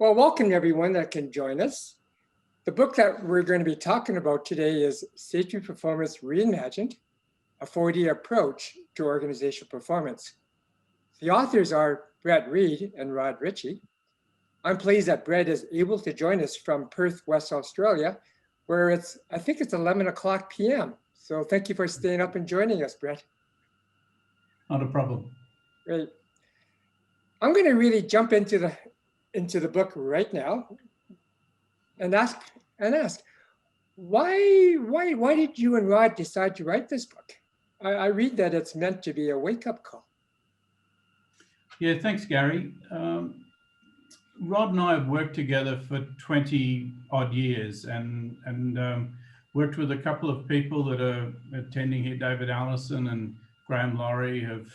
Well, welcome everyone that can join us. The book that we're going to be talking about today is Safety Performance Reimagined, a 4D approach to organizational performance. The authors are Brett Reed and Rod Ritchie. I'm pleased that Brett is able to join us from Perth, West Australia, where I think it's 11 o'clock p.m. So thank you for staying up and joining us, Brett. Not a problem. Great. I'm going to really jump into the book right now and ask why did you and Rod decide to write this book? I read that it's meant to be a wake-up call. Yeah, thanks, Gary. Rod and I have worked together for 20 odd years and worked with a couple of people that are attending here. David Allison and Graham Laurie have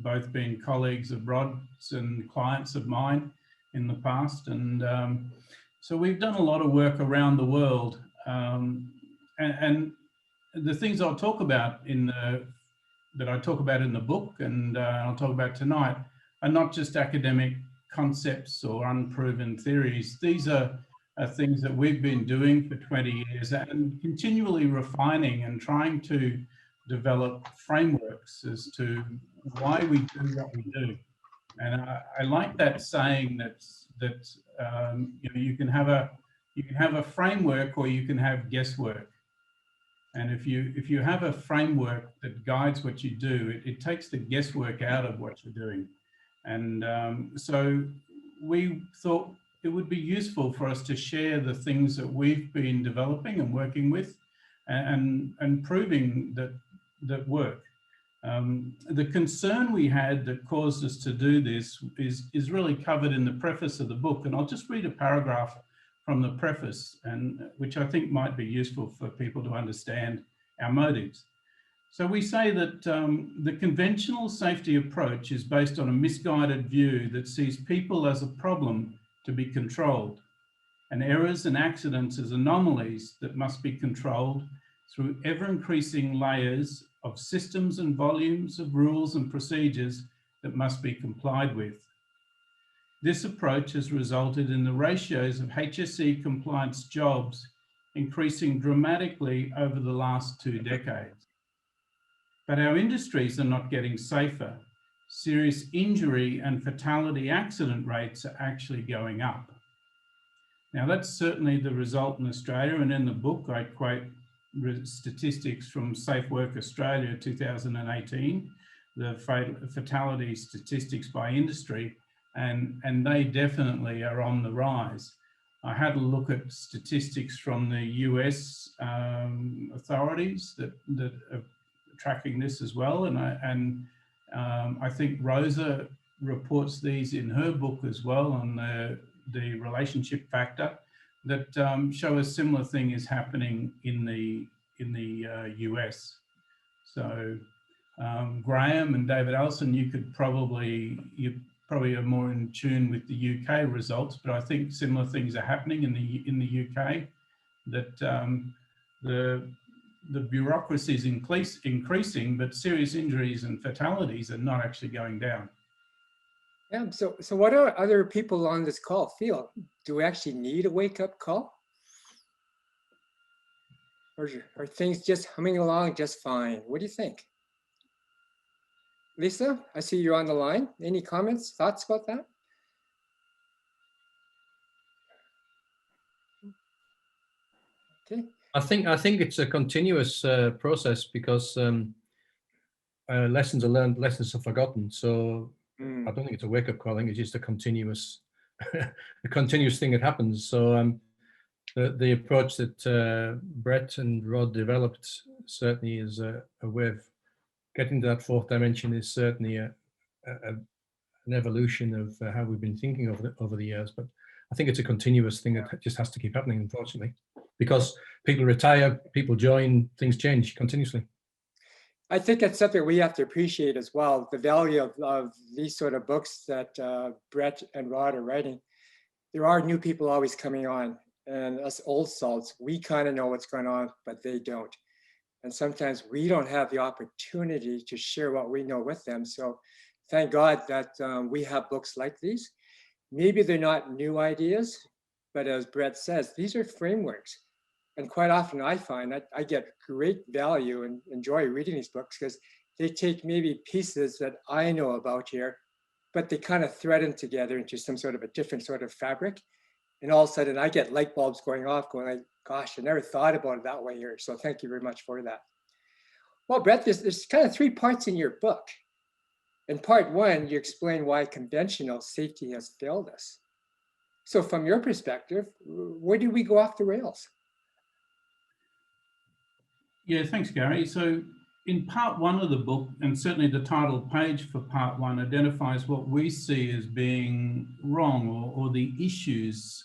both been colleagues of Rod's and clients of mine in the past. And so we've done a lot of work around the world. And the things I'll talk about that I talk about in the book and I'll talk about tonight are not just academic concepts or unproven theories. These are things that we've been doing for 20 years and continually refining and trying to develop frameworks as to why we do what we do. And I like that saying that you know, you can have a framework or you can have guesswork. And if you have a framework that guides what you do, it takes the guesswork out of what you're doing. And so we thought it would be useful for us to share the things that we've been developing and working with and proving that work. The concern we had that caused us to do this is really covered in the preface of the book. And I'll just read a paragraph from the preface, which I think might be useful for people to understand our motives. So we say that the conventional safety approach is based on a misguided view that sees people as a problem to be controlled, and errors and accidents as anomalies that must be controlled through ever-increasing layers of systems and volumes of rules and procedures that must be complied with. This approach has resulted in the ratios of HSE compliance jobs increasing dramatically over the last 2 decades. But our industries are not getting safer. Serious injury and fatality accident rates are actually going up. Now that's certainly the result in Australia, and in the book I quote statistics from Safe Work Australia 2018, the fatality statistics by industry, and they definitely are on the rise. I had a look at statistics from the US authorities that are tracking this as well, and I think Rosa reports these in her book as well on the relationship factor that show a similar thing is happening in the US. So Graham and David Allison, you probably are more in tune with the UK results, but I think similar things are happening in the UK, that the bureaucracy is increasing, but serious injuries and fatalities are not actually going down. Yeah, so what do other people on this call feel? Do we actually need a wake-up call? Or are things just humming along just fine? What do you think? Lisa, I see you're on the line. Any comments, thoughts about that? Okay. I think it's a continuous process because lessons are learned, lessons are forgotten. So I don't think it's a wake-up call. I think it's just a continuous thing that happens. So the approach that Brett and Rod developed certainly is a way of getting to that fourth dimension. Is certainly an evolution of how we've been thinking over the years. But I think it's a continuous thing that just has to keep happening, unfortunately, because people retire, people join, things change continuously. I think it's something we have to appreciate as well, the value of these sort of books that Brett and Rod are writing. There are new people always coming on, and us old salts, we kind of know what's going on, but they don't. And sometimes we don't have the opportunity to share what we know with them. So thank God that we have books like these. maybe they're not new ideas, but as Brett says, these are frameworks. And quite often I find that I get great value and enjoy reading these books because they take maybe pieces that I know about here, but they kind of thread them together into some sort of a different sort of fabric. And all of a sudden I get light bulbs going off, going like, gosh, I never thought about it that way here. So thank you very much for that. Well, Brett, there's kind of 3 parts in your book. In part 1, you explain why conventional safety has failed us. So from your perspective, where do we go off the rails? Yeah, thanks, Gary. So in part 1 of the book, and certainly the title page for part 1 identifies what we see as being wrong or the issues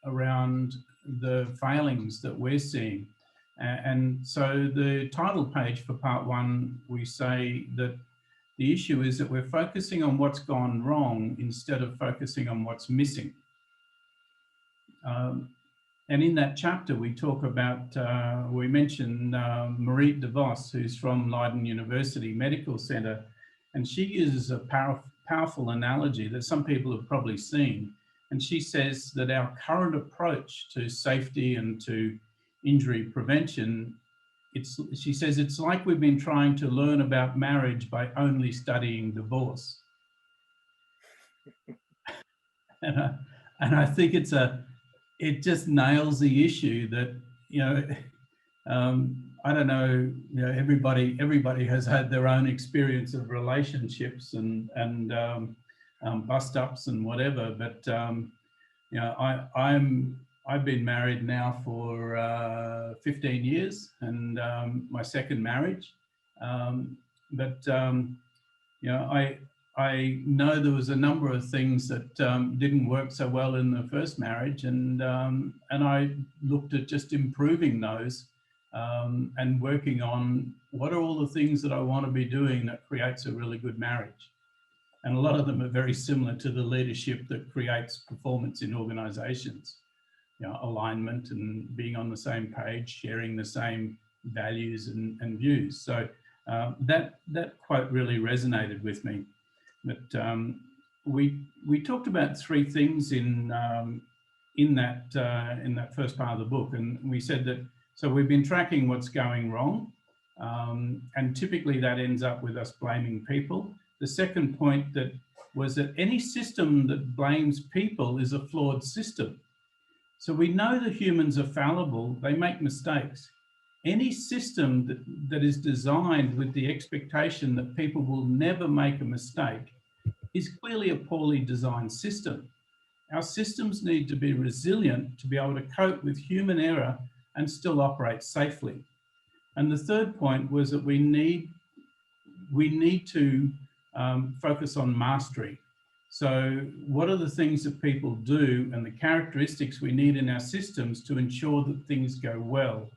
around the failings that we're seeing. And so the title page for part 1, we say that the issue is that we're focusing on what's gone wrong instead of focusing on what's missing. And in that chapter, we talk about, we mention Mariette de Vos, who's from Leiden University Medical Center, and she uses a powerful analogy that some people have probably seen. And she says that our current approach to safety and to injury prevention, she says it's like we've been trying to learn about marriage by only studying divorce. And I think it just nails the issue that, you know, I don't know, you know, everybody has had their own experience of relationships and bust ups and whatever, but you know, I've been married now for 15 years and my second marriage, but you know, I know there was a number of things that didn't work so well in the first marriage, and I looked at just improving those and working on what are all the things that I want to be doing that creates a really good marriage. And a lot of them are very similar to the leadership that creates performance in organizations. You know, alignment and being on the same page, sharing the same values and views. So that quite really resonated with me. But we talked about 3 things in that first part of the book, and we said that so we've been tracking what's going wrong, and typically that ends up with us blaming people. The second point was that any system that blames people is a flawed system. So we know that humans are fallible, they make mistakes. Any system that is designed with the expectation that people will never make a mistake is clearly a poorly designed system. Our systems need to be resilient to be able to cope with human error and still operate safely. And the third point was that we need to focus on mastery. So what are the things that people do and the characteristics we need in our systems to ensure that things go well,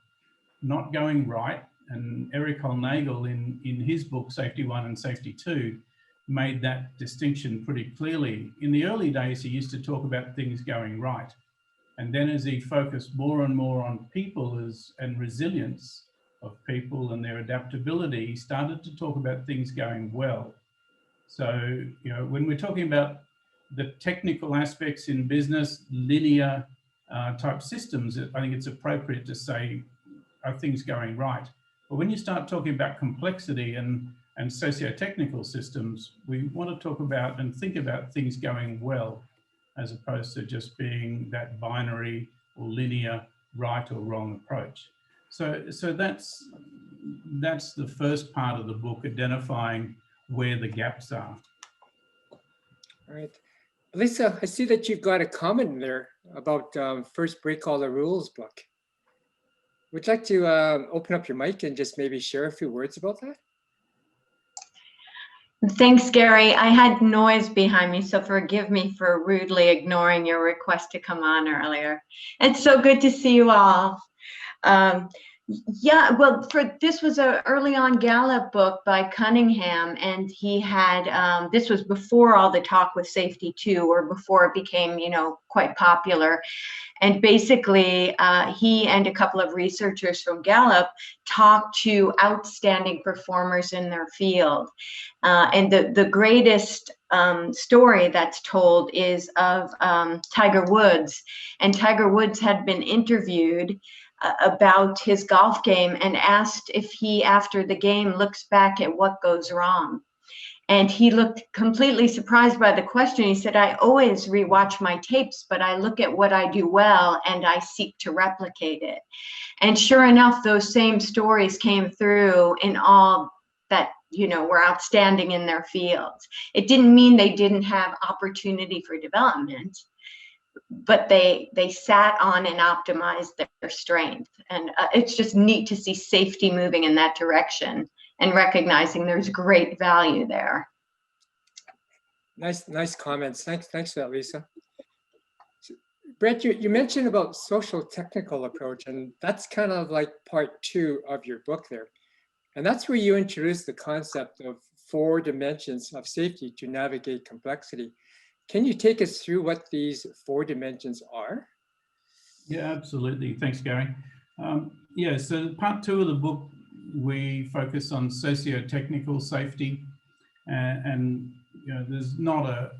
not going right? And Eric Holnagel in his book, Safety 1 and Safety 2, made that distinction pretty clearly. In the early days, he used to talk about things going right. And then as he focused more and more on people and resilience of people and their adaptability, he started to talk about things going well. So, you know, when we're talking about the technical aspects in business, linear type systems, I think it's appropriate to say, are things going right? But when you start talking about complexity and sociotechnical systems, we want to talk about and think about things going well, as opposed to just being that binary or linear right or wrong approach. So that's the first part of the book, identifying where the gaps are. All right. Lisa, I see that you've got a comment there about First Break All the Rules book. Would you like to open up your mic and just maybe share a few words about that? Thanks, Gary. I had noise behind me, so forgive me for rudely ignoring your request to come on earlier. It's so good to see you all. Yeah, well, this was a early on Gallup book by Cunningham, and he had this was before all the talk with safety too, or before it became, quite popular. And basically, he and a couple of researchers from Gallup talked to outstanding performers in their field. And the greatest story that's told is of Tiger Woods. And Tiger Woods had been interviewed about his golf game and asked if he, after the game, looks back at what goes wrong. And he looked completely surprised by the question. He said, I always rewatch my tapes, but I look at what I do well and I seek to replicate it. And sure enough, those same stories came through in all that, were outstanding in their fields. It didn't mean they didn't have opportunity for development, but they sat on and optimized their strength. And it's just neat to see safety moving in that direction and recognizing there's great value there. Nice comments. Thanks for that, Lisa. So, Brett, you mentioned about social technical approach, and that's kind of like part 2 of your book there. And that's where you introduce the concept of 4 dimensions of safety to navigate complexity. Can you take us through what these 4 dimensions are? Yeah, absolutely. Thanks, Gary. Yeah, so part 2 of the book, we focus on socio-technical safety, and there's not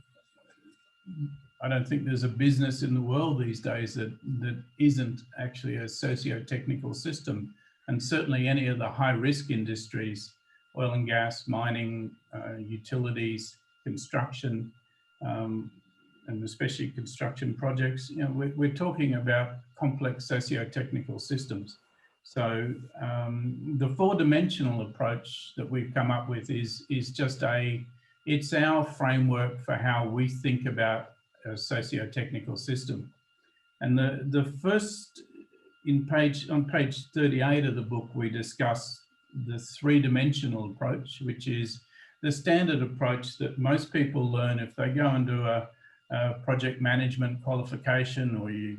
I don't think there's a business in the world these days that isn't actually a socio-technical system, and certainly any of the high-risk industries, oil and gas, mining, utilities, construction, and especially construction projects, we're talking about complex socio-technical systems. So the 4-dimensional approach that we've come up with is just it's our framework for how we think about a socio-technical system. And the first, on page 38 of the book, we discuss the 3-dimensional approach, which is the standard approach that most people learn if they go and do a project management qualification, or you're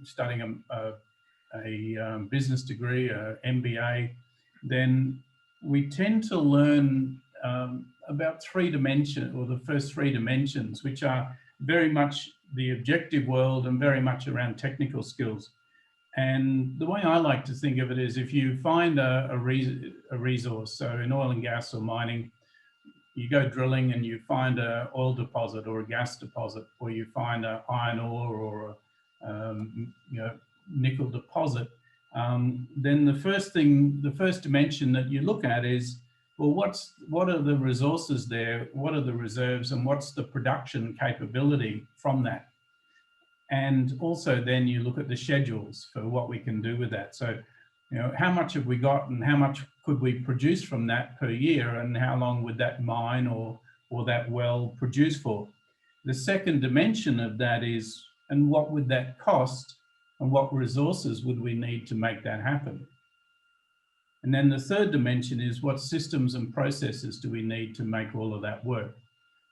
studying a business degree, a MBA. Then we tend to learn about 3 dimensions, or the first 3 dimensions, which are very much the objective world and very much around technical skills. And the way I like to think of it is, if you find a resource, so in oil and gas or mining, you go drilling and you find an oil deposit or a gas deposit, or you find an iron ore or a nickel deposit, then the first dimension that you look at is, well, what are the resources there? What are the reserves, and what's the production capability from that? And also then you look at the schedules for what we can do with that. So, how much have we got, and how much could we produce from that per year, and how long would that mine or that well produce for? The second dimension of that is, and what would that cost, and what resources would we need to make that happen? And then the third dimension is, what systems and processes do we need to make all of that work?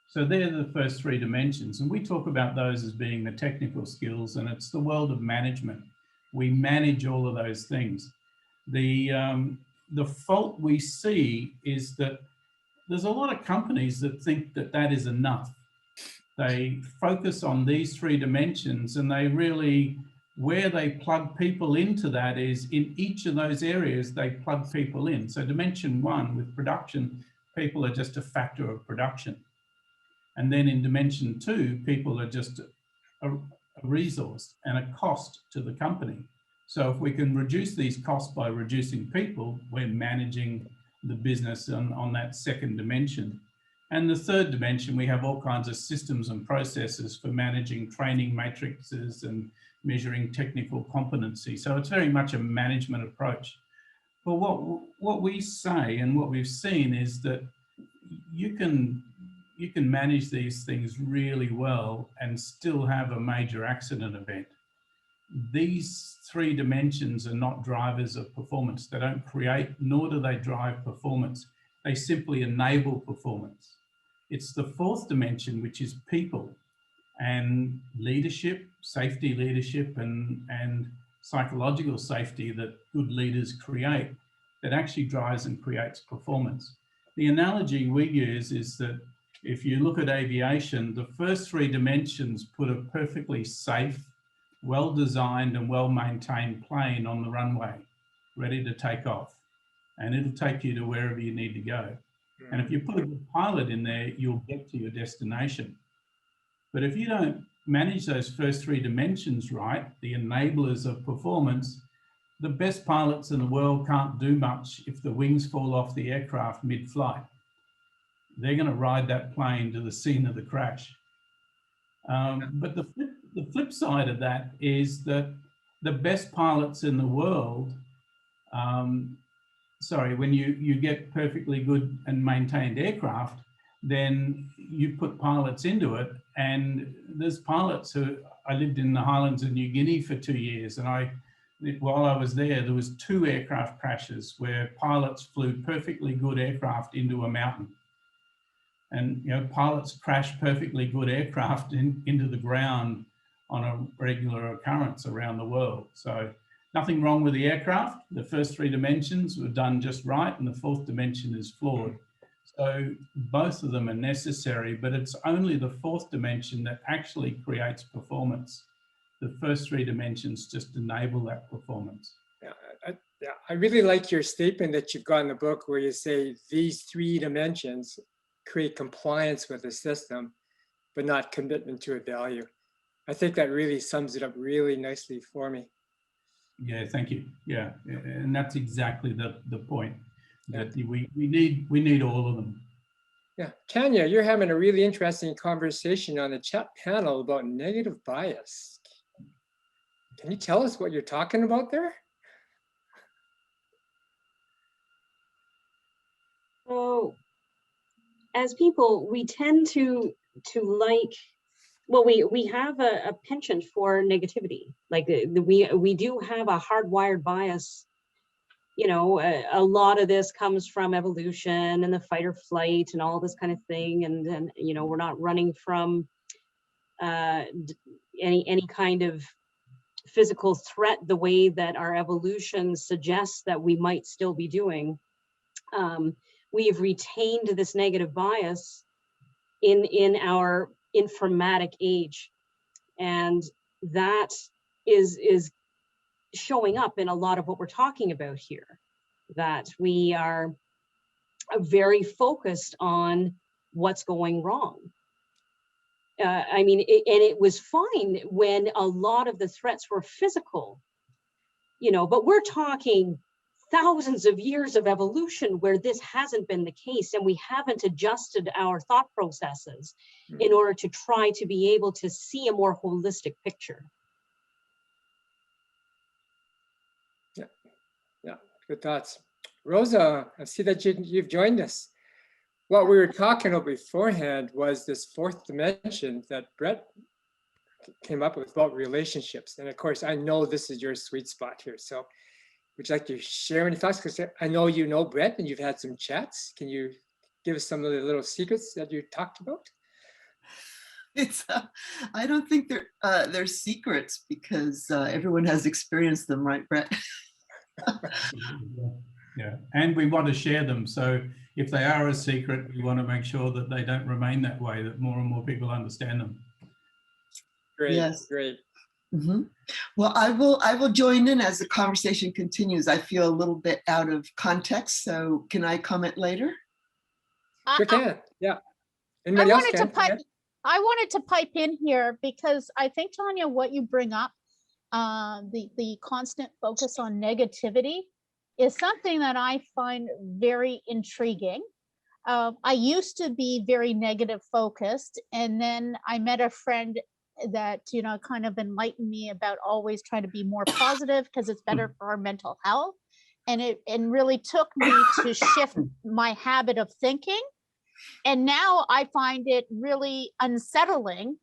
So they're the first 3 dimensions. And we talk about those as being the technical skills, and it's the world of management. We manage all of those things. The fault we see is that there's a lot of companies that think that that is enough. They focus on these 3 dimensions, and they really, where they plug people into that is in each of those areas they plug people in. So dimension 1 with production, people are just a factor of production. And then in dimension 2, people are just a resource and a cost to the company. So if we can reduce these costs by reducing people, we're managing the business on that second dimension. And the third dimension, we have all kinds of systems and processes for managing training matrices and measuring technical competency. So it's very much a management approach. But what we say and what we've seen is that you can manage these things really well and still have a major accident event. These 3 dimensions are not drivers of performance. They don't create, nor do they drive performance. They simply enable performance. It's the 4th dimension, which is people and leadership, safety leadership, and psychological safety that good leaders create that actually drives and creates performance. The analogy we use is that if you look at aviation, the first three dimensions put a perfectly safe, well-designed and well-maintained plane on the runway, ready to take off. And it'll take you to wherever you need to go. And if you put a good pilot in there, you'll get to your destination. But if you don't manage those first three dimensions right, the enablers of performance, the best pilots in the world can't do much if the wings fall off the aircraft mid-flight. They're going to ride that plane to the scene of the crash. But the flip side of that is that the best pilots in the world, when you get perfectly good and maintained aircraft, then you put pilots into it. And there's pilots who, I lived in the highlands of New Guinea for 2 years, and while I was there was 2 aircraft crashes where pilots flew perfectly good aircraft into a mountain. And pilots crash perfectly good aircraft into the ground on a regular occurrence around the world. So nothing wrong with the aircraft. The first 3 dimensions were done just right, and the 4th dimension is flawed. So both of them are necessary, but it's only the 4th dimension that actually creates performance. The first 3 dimensions just enable that performance. I really like your statement that you've got in the book where you say these 3 dimensions create compliance with the system, but not commitment to a value. I think that really sums it up really nicely for me. Yeah, thank you. Yeah, and that's exactly the point, that we need all of them. Yeah, Tanya, you're having a really interesting conversation on the chat panel about negative bias. Can you tell us what you're talking about there? So, as people, we tend to like, well, we have a penchant for negativity. Like we do have a hardwired bias. A lot of this comes from evolution and the fight or flight and all this kind of thing. And we're not running from any kind of physical threat the way that our evolution suggests that we might still be doing. We have retained this negative bias in our informatic age, and that is showing up in a lot of what we're talking about here, that we are very focused on what's going wrong. It was fine when a lot of the threats were physical, but we're talking thousands of years of evolution where this hasn't been the case, and we haven't adjusted our thought processes in order to try to be able to see a more holistic picture. Yeah, good thoughts. Rosa, I see that you've joined us. What we were talking about beforehand was this 4th dimension that Brett came up with about relationships. And of course, I know this is your sweet spot here. So would you like to share any thoughts? Because I know you know Brett and you've had some chats. Can you give us some of the little secrets that you talked about? I don't think they're secrets because everyone has experienced them, right, Brett? Yeah, and we want to share them. So if they are a secret, we want to make sure that they don't remain that way, that more and more people understand them. Great, yes. Great. Mm-hmm. Well, I will join in as the conversation continues. I feel a little bit out of context, so can I comment later? Sure can. Yeah. I wanted to pipe in here because I think, Tanya, what you bring up, the constant focus on negativity, is something that I find very intriguing. I used to be very negative focused, and then I met a friend that kind of enlightened me about always trying to be more positive because it's better for our mental health, and it really took me to shift my habit of thinking. And now I find it really unsettling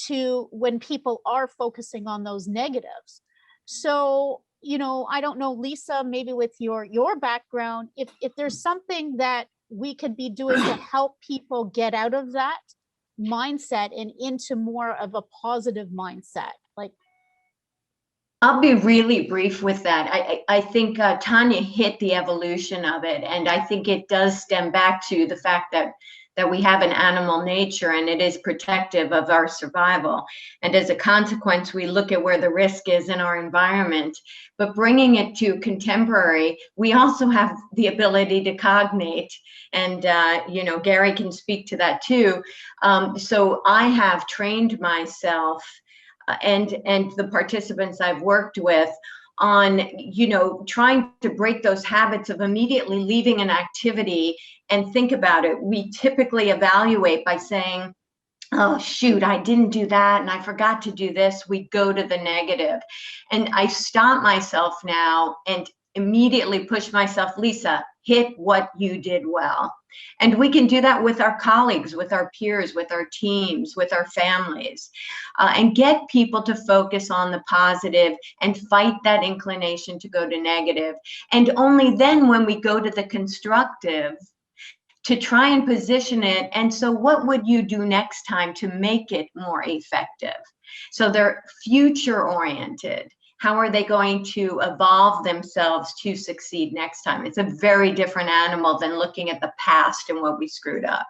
to when people are focusing on those negatives. So I don't know, Lisa, maybe with your background, if there's something that we could be doing to help people get out of that mindset and into more of a positive mindset. Like, I'll be really brief with that. I think Tanya hit the evolution of it, and I think it does stem back to the fact that we have an animal nature and it is protective of our survival. And as a consequence, we look at where the risk is in our environment. But bringing it to contemporary, we also have the ability to cognate. And, you know, Gary can speak to that too. So I have trained myself and the participants I've worked with on, you know, trying to break those habits of immediately leaving an activity and think about it. We typically evaluate by saying, oh, shoot, I didn't do that and I forgot to do this. We go to the negative. And I stop myself now and immediately push myself, Lisa, hit what you did well. And we can do that with our colleagues, with our peers, with our teams, with our families, and get people to focus on the positive and fight that inclination to go to negative. And only then when we go to the constructive, to try and position it. And so what would you do next time to make it more effective? So they're future oriented. How are they going to evolve themselves to succeed next time? It's a very different animal than looking at the past and what we screwed up.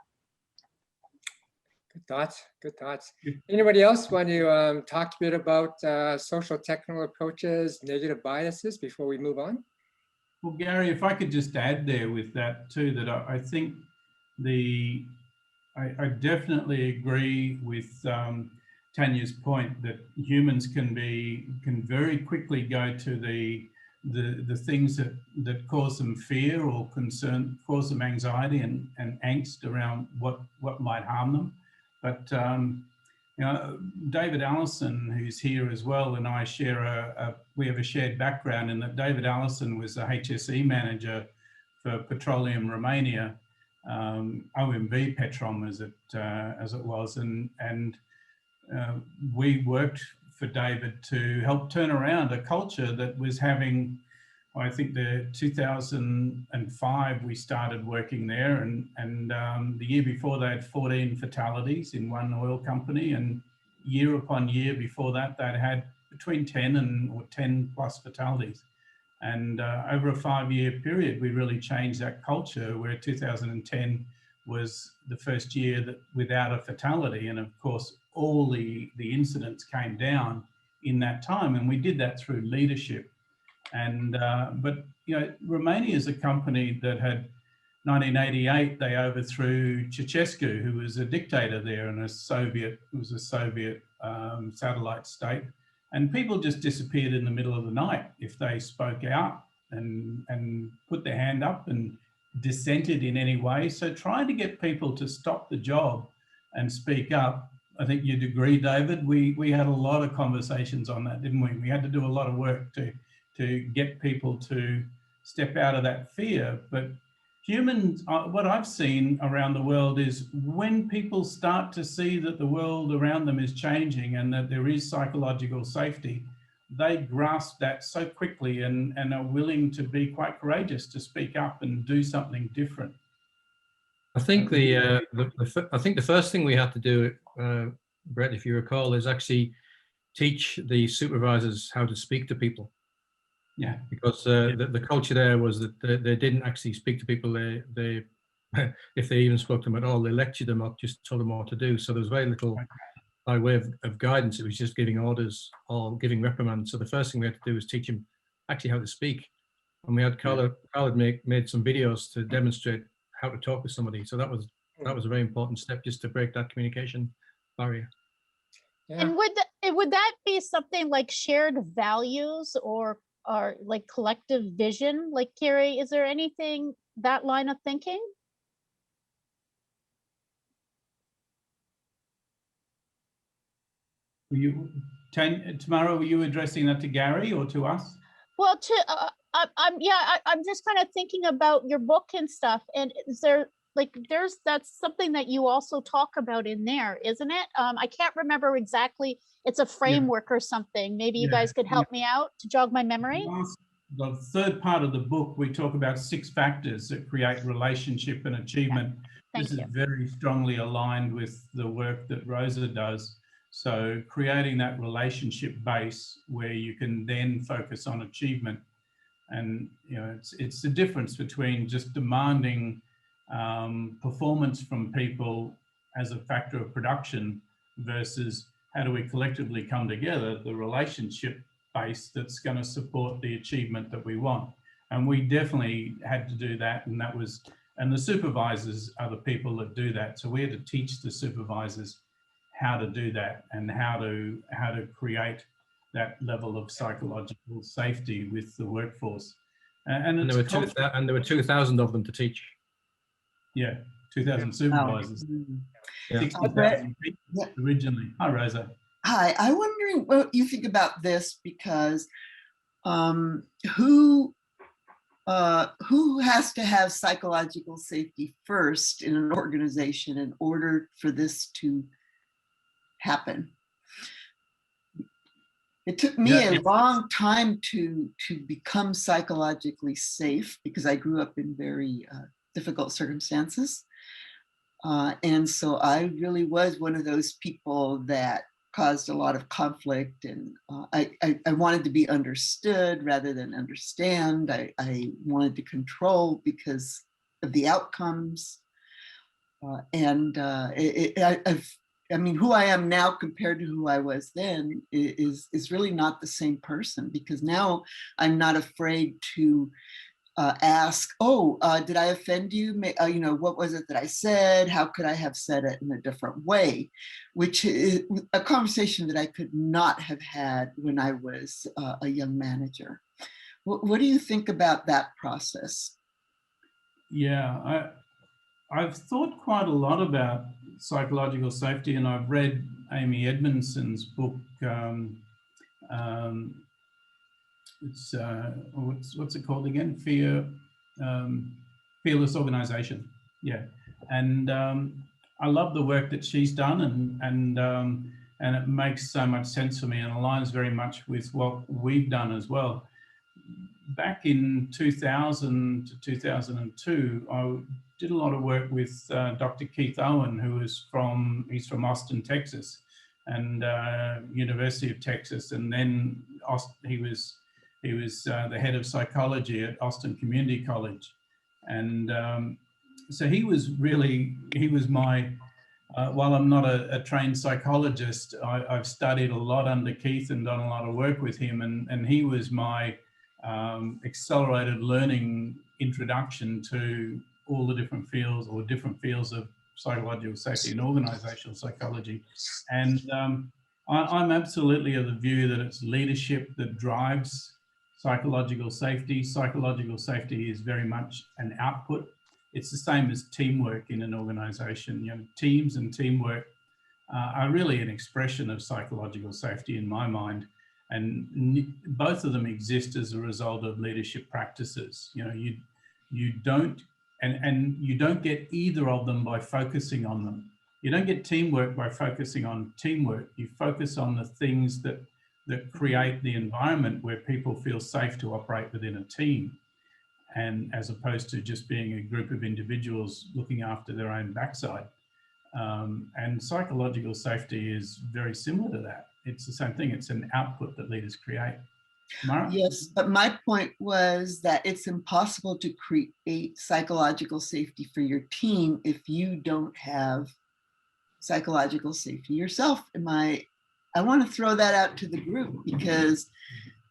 Good thoughts. Good thoughts. Anybody else want to talk a bit about social technical approaches, negative biases before we move on? Well, Gary, if I could just add there with that too, that I think I definitely agree with Tanya's point that humans can very quickly go to the things that cause them fear or concern, cause them anxiety and angst around what might harm them. But you know, David Allison, who's here as well, and I share we have a shared background in that David Allison was a HSE manager for Petroleum Romania, OMV Petrom as it was, and we worked for David to help turn around a culture that was having, I think the 2005 we started working there, and the year before they had 14 fatalities in one oil company, and year upon year before that they'd had between 10 or 10 plus fatalities. And over a 5-year period, we really changed that culture, where 2010 was the first year that without a fatality. And of course, all the incidents came down in that time. And we did that through leadership. And, but, you know, Romania is a company that had 1988, they overthrew Ceausescu, who was a dictator there and was a Soviet satellite state. And people just disappeared in the middle of the night if they spoke out and put their hand up and dissented in any way. So trying to get people to stop the job and speak up, I think you'd agree, David, we had a lot of conversations on that, didn't we? We had to do a lot of work to get people to step out of that fear. But humans, what I've seen around the world is when people start to see that the world around them is changing and that there is psychological safety, they grasp that so quickly and are willing to be quite courageous to speak up and do something different. I think I think the first thing we have to do, Brett, if you recall, is actually teach the supervisors how to speak to people. Yeah, because the culture there was that they didn't actually speak to people. They if they even spoke to them at all, they lectured them up, just told them what to do. So there was very little by way of guidance. It was just giving orders or giving reprimands. So the first thing we had to do was teach them actually how to speak. And we had Carl made some videos to demonstrate how to talk with somebody. So that was a very important step, just to break that communication barrier. Yeah. And would that be something like shared values or like collective vision? Like, Carrie, is there anything that line of thinking? Tamara, were you addressing that to Gary or to us? Well, I'm just kind of thinking about your book and stuff. And is there that's something that you also talk about in there, isn't it? I can't remember exactly. It's a framework or something. Maybe you guys could help me out to jog my memory. The third part of the book, we talk about 6 factors that create relationship and achievement. This is very strongly aligned with the work that Rosa does. So creating that relationship base where you can then focus on achievement. And it's the difference between just demanding performance from people as a factor of production versus how do we collectively come together, the relationship base that's going to support the achievement that we want. And we definitely had to do that, and the supervisors are the people that do that. So we had to teach the supervisors how to do that and how to create that level of psychological safety with the workforce. And there were 2,000 of them to teach. Yeah, 2,000 supervisors. Yeah. 60,000 people originally. Hi, Rosa. Hi, I'm wondering what you think about this, because who has to have psychological safety first in an organization in order for this to happen? It took me a long time to become psychologically safe, because I grew up in very difficult circumstances. And so I really was one of those people that caused a lot of conflict, and I wanted to be understood rather than understand. I wanted to control because of the outcomes. I mean, who I am now compared to who I was then is really not the same person, because now I'm not afraid to ask, did I offend you? What was it that I said? How could I have said it in a different way? Which is a conversation that I could not have had when I was a young manager. What do you think about that process? Yeah, I've thought quite a lot about psychological safety, and I've read Amy Edmondson's book. It's what's it called again? Fearless Organization. Yeah, and I love the work that she's done, and it makes so much sense for me, and aligns very much with what we've done as well. Back in 2000 to 2002, I did a lot of work with Dr. Keith Owen, he's from Austin, Texas, and University of Texas, and then he was the head of psychology at Austin Community College, and so he was my. While I'm not a trained psychologist, I've studied a lot under Keith and done a lot of work with him, and he was my accelerated learning introduction to all the different fields of psychological safety and organizational psychology. And I'm absolutely of the view that it's leadership that drives psychological safety. Psychological safety is very much an output. It's the same as teamwork in an organization. Teams and teamwork are really an expression of psychological safety in my mind. And both of them exist as a result of leadership practices. You don't get either of them by focusing on them. You don't get teamwork by focusing on teamwork. You focus on the things that create the environment where people feel safe to operate within a team, and as opposed to just being a group of individuals looking after their own backside. And psychological safety is very similar to that. It's the same thing. It's an output that leaders create. Tamara? Yes, but my point was that it's impossible to create psychological safety for your team if you don't have psychological safety yourself. I want to throw that out to the group, because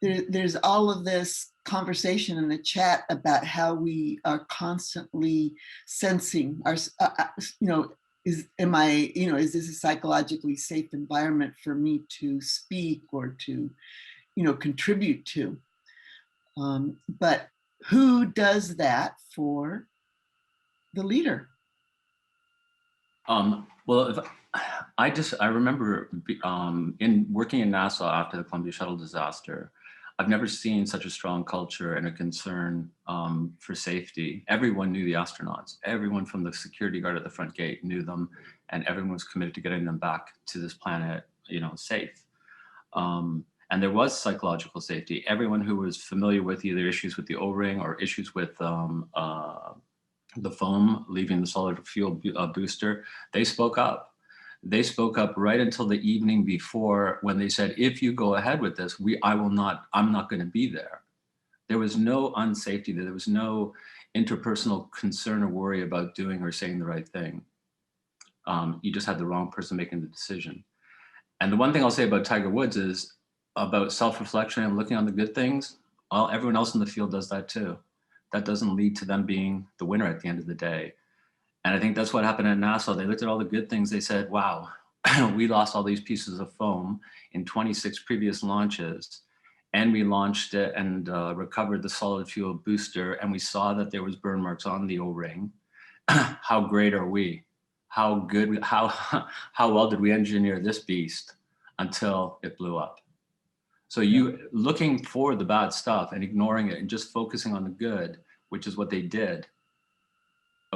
there's all of this conversation in the chat about how we are constantly sensing our, is this a psychologically safe environment for me to speak or to, contribute to? But who does that for the leader? Well, I remember in working in NASA after the Columbia Shuttle disaster, I've never seen such a strong culture and a concern for safety. Everyone knew the astronauts. Everyone from the security guard at the front gate knew them, and everyone was committed to getting them back to this planet, safe. And there was psychological safety. Everyone who was familiar with either issues with the O-ring or issues with the foam leaving the solid fuel booster, they spoke up. They spoke up right until the evening before when they said, if you go ahead with this, I'm not going to be there. There was no unsafety there. There was no interpersonal concern or worry about doing or saying the right thing. You just had the wrong person making the decision. And the one thing I'll say about Tiger Woods is about self-reflection and looking on the good things. Well, everyone else in the field does that too. That doesn't lead to them being the winner at the end of the day. And I think that's what happened at NASA. They looked at all the good things. They said, wow, we lost all these pieces of foam in 26 previous launches. And we launched it and recovered the solid fuel booster. And we saw that there was burn marks on the O-ring. How great are we? How good, how well did we engineer this beast until it blew up? So you looking for the bad stuff and ignoring it and just focusing on the good, which is what they did,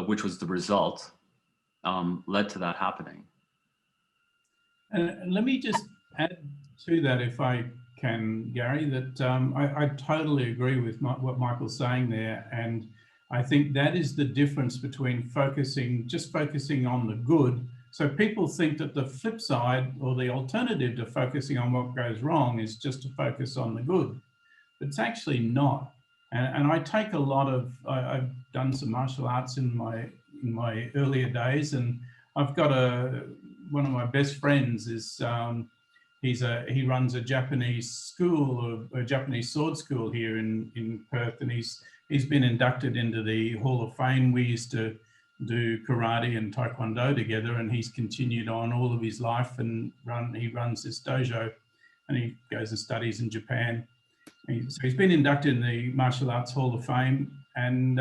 which was the result, led to that happening. And let me just add to that, if I can, Gary, that I totally agree with what Michael's saying there. And I think that is the difference between just focusing on the good. So people think that the flip side or the alternative to focusing on what goes wrong is just to focus on the good. But it's actually not. And I take a lot of, I've done some martial arts in my earlier days, and I've got one of my best friends is, he runs a Japanese school, a Japanese sword school here in Perth, and he's been inducted into the Hall of Fame. We used to do karate and taekwondo together, and he's continued on all of his life and he runs this dojo, and he goes and studies in Japan. So he's been inducted in the Martial Arts Hall of Fame, and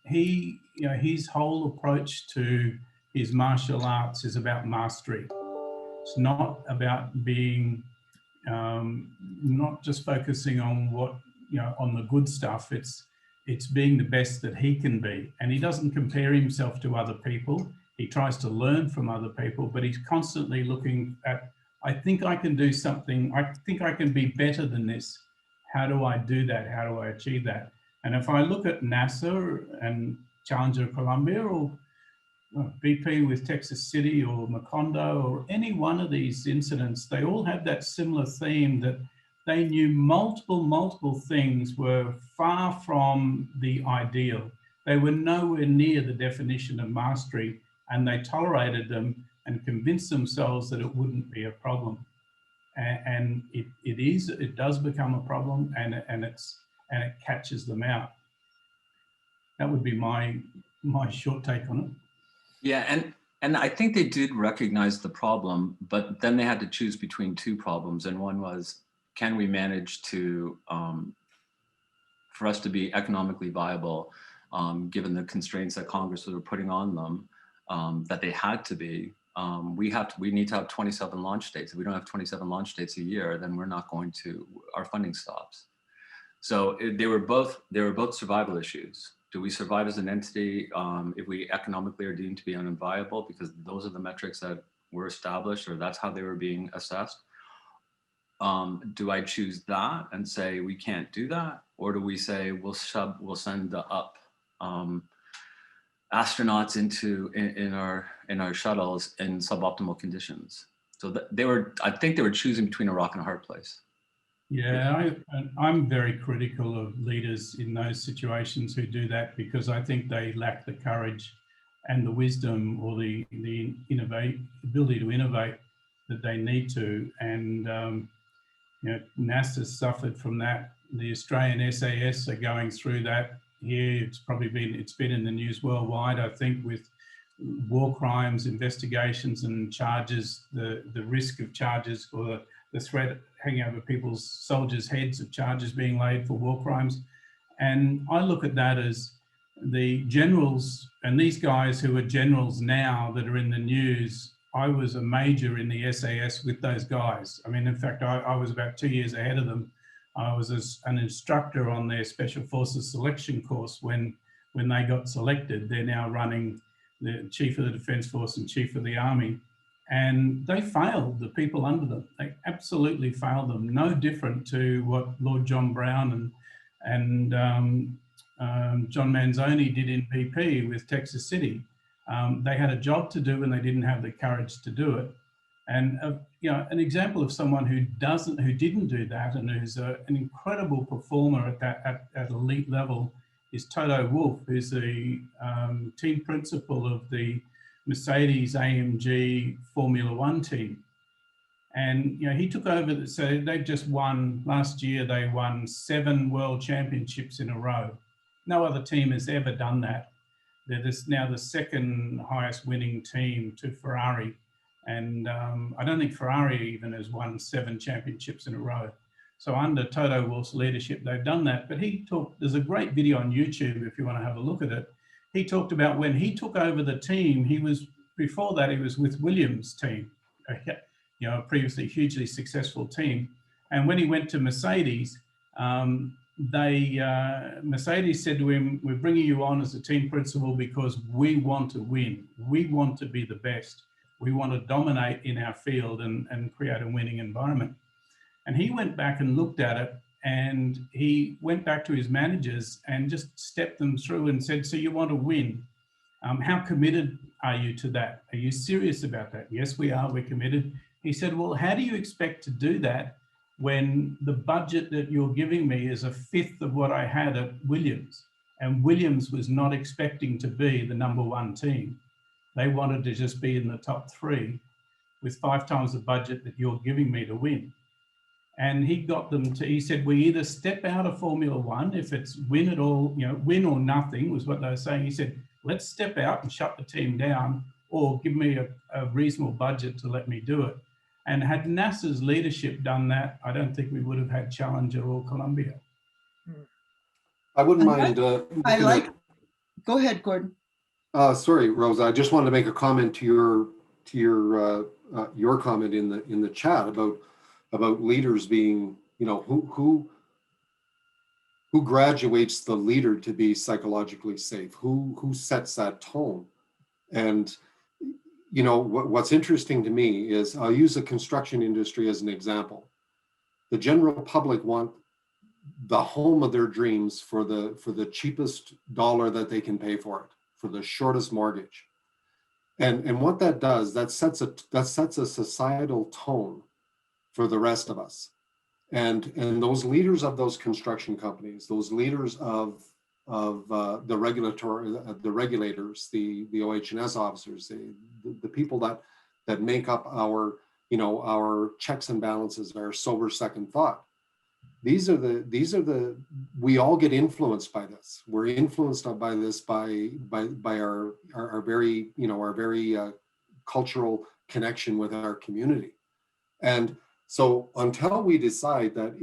his whole approach to his martial arts is about mastery. It's not about being, not just focusing on on the good stuff. It's being the best that he can be. And he doesn't compare himself to other people. He tries to learn from other people, but he's constantly looking at, I think I can do something. I think I can be better than this. How do I do that? How do I achieve that? And if I look at NASA and Challenger Columbia, or BP with Texas City, or Macondo, or any one of these incidents, they all have that similar theme that they knew multiple things were far from the ideal. They were nowhere near the definition of mastery, and they tolerated them and convinced themselves that it wouldn't be a problem. And it does become a problem, and it catches them out. That would be my short take on it. Yeah, and I think they did recognize the problem, but then they had to choose between two problems, and one was, can we manage to, for us to be economically viable, given the constraints that Congress were putting on them, that they had to be. We need to have 27 launch dates. If we don't have 27 launch dates a year, then we're not going to, our funding stops. So they were both survival issues. Do we survive as an entity if we economically are deemed to be unviable, because those are the metrics that were established, or that's how they were being assessed? Do I choose that and say we can't do that, or do we say we'll send the astronauts in our shuttles in suboptimal conditions? So I think they were choosing between a rock and a hard place. Yeah, I'm very critical of leaders in those situations who do that, because I think they lack the courage and the wisdom, or the ability to innovate that they need to. And NASA suffered from that. The Australian SAS are going through that here. It's been in the news worldwide, I think, with war crimes investigations and charges, the risk of charges, or the threat hanging over people's soldiers' heads of charges being laid for war crimes. And I look at that as the generals, and these guys who are generals now that are in the news. I was a major in the SAS with those guys. I mean, in fact, I was about 2 years ahead of them. I was an instructor on their Special Forces selection course when they got selected. They're now running the Chief of the Defence Force and Chief of the Army. And they failed the people under them. They absolutely failed them. No different to what Lord John Brown and John Manzoni did in BP with Texas City. They had a job to do and they didn't have the courage to do it. And you know, an example of someone who didn't do that and who's an incredible performer at elite level is Toto Wolff, who's the team principal of the Mercedes AMG Formula One team. And you know, he took over. So they've just won last year. They won 7 world championships in a row. No other team has ever done that. They're now the second highest winning team to Ferrari. And I don't think Ferrari even has won 7 championships in a row. So under Toto Wolff's leadership, they've done that. But there's a great video on YouTube if you want to have a look at it. He talked about when he took over the team, before that, he was with Williams' team, you know, a previously hugely successful team. And when he went to Mercedes, Mercedes said to him, "We're bringing you on as a team principal because we want to win. We want to be the best. We want to dominate in our field and create a winning environment." And he went back and looked at it, and he went back to his managers and just stepped them through and said, "So you want to win? How committed are you to that? Are you serious about that?" "Yes, we are. We're committed." He said, "Well, how do you expect to do that when the budget that you're giving me is 1/5 of what I had at Williams?" And Williams was not expecting to be the #1 team. They wanted to just be in the top 3 with 5 times the budget that you're giving me to win. And he got them to, he said, "We either step out of Formula One, if it's win it all, you know, win or nothing," was what they were saying. He said, "Let's step out and shut the team down, or give me a reasonable budget to let me do it." And had NASA's leadership done that, I don't think we would have had Challenger or Columbia. I wouldn't mind. Go ahead, Gordon. Sorry, Rosa. I just wanted to make a comment to your comment in the chat about leaders being, you know, who graduates the leader to be psychologically safe, who sets that tone. And you know, what's interesting to me is, I'll use the construction industry as an example. The general public want the home of their dreams for the cheapest dollar that they can pay for it, for the shortest mortgage. And what that does, that sets a societal tone for the rest of us. And those leaders of those construction companies, those leaders of the regulators, the EH&S officers, the people that make up our, you know, our checks and balances, our sober second thought. These are the we all get influenced by this. We're influenced by this by our very, you know, our very cultural connection with our community. And so until we decide that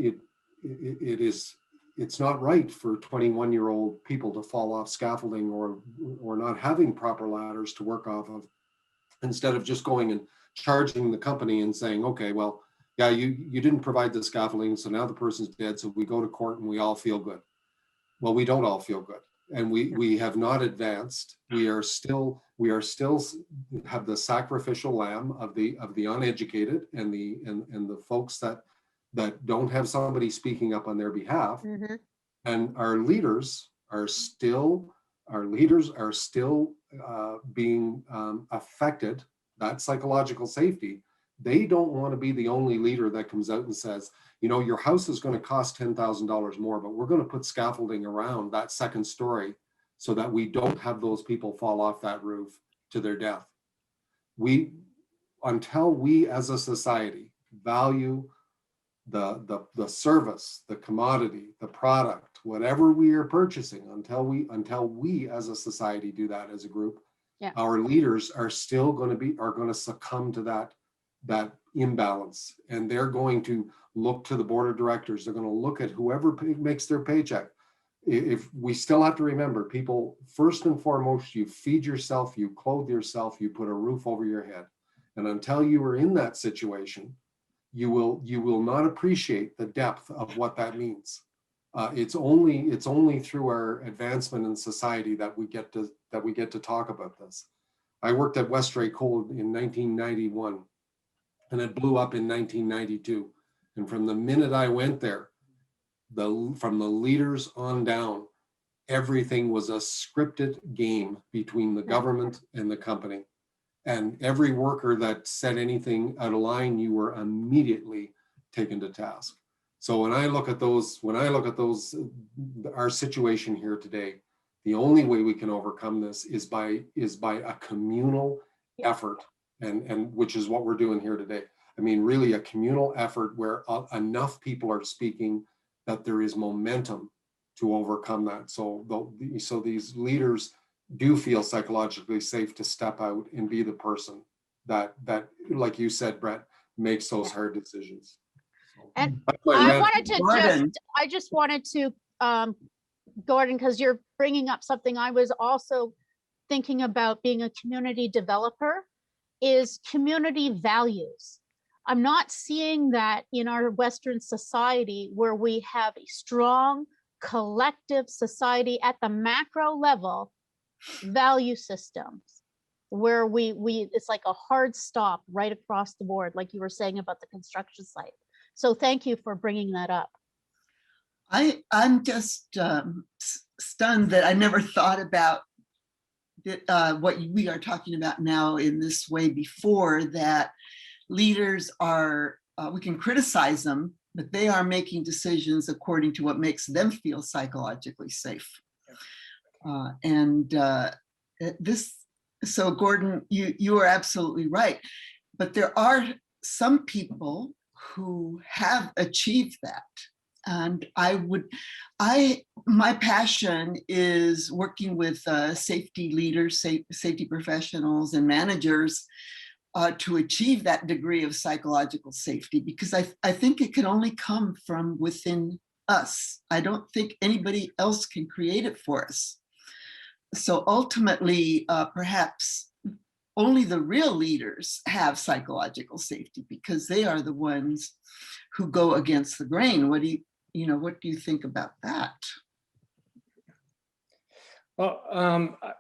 it's not right for 21-year-old people to fall off scaffolding or not having proper ladders to work off of, instead of just going and charging the company and saying, "Okay, well, yeah, you didn't provide the scaffolding, so now the person's dead, so we go to court and we all feel good." Well, we don't all feel good, and we have not advanced. We are still have the sacrificial lamb of the uneducated and the folks that don't have somebody speaking up on their behalf. Mm-hmm. And our leaders are still being affected, that psychological safety. They don't want to be the only leader that comes out and says, "You know, your house is going to cost $10,000 more, but we're going to put scaffolding around that second story so that we don't have those people fall off that roof to their death." Until we as a society value the service, the commodity, the product, whatever we are purchasing, until we as a society do that as a group, yeah, our leaders are still going to succumb to that imbalance, and they're going to look to the board of directors. They're going to look at whoever makes their paycheck. If we still have to remember, people, first and foremost, you feed yourself, you clothe yourself, you put a roof over your head, and until you are in that situation, you will not appreciate the depth of what that means. It's only through our advancement in society that we get to talk about this. I worked at Westray Coal in 1991, and it blew up in 1992. And from the minute I went there, from the leaders on down, everything was a scripted game between the government and the company. And every worker that said anything out of line, you were immediately taken to task. So when I look at those, our situation here today, the only way we can overcome this is by a communal effort, and which is what we're doing here today. I mean, really a communal effort where enough people are speaking that there is momentum to overcome that. So these leaders do feel psychologically safe to step out and be the person that like you said, Brett, makes those hard decisions. And Gordon. I just wanted to, Gordon, because you're bringing up something I was also thinking about being a community developer, is community values. I'm not seeing that in our Western society where we have a strong collective society at the macro level value systems, where we it's like a hard stop right across the board, like you were saying about the construction site. So thank you for bringing that up. I'm just stunned that I never thought about what we are talking about now in this way before, that leaders are, we can criticize them, but they are making decisions according to what makes them feel psychologically safe. So Gordon, you are absolutely right. But there are some people who have achieved that. And my passion is working with safety leaders, safety professionals and managers to achieve that degree of psychological safety, because I think it can only come from within us. I don't think anybody else can create it for us. So ultimately, perhaps only the real leaders have psychological safety, because they are the ones who go against the grain. What do you think about that? Well,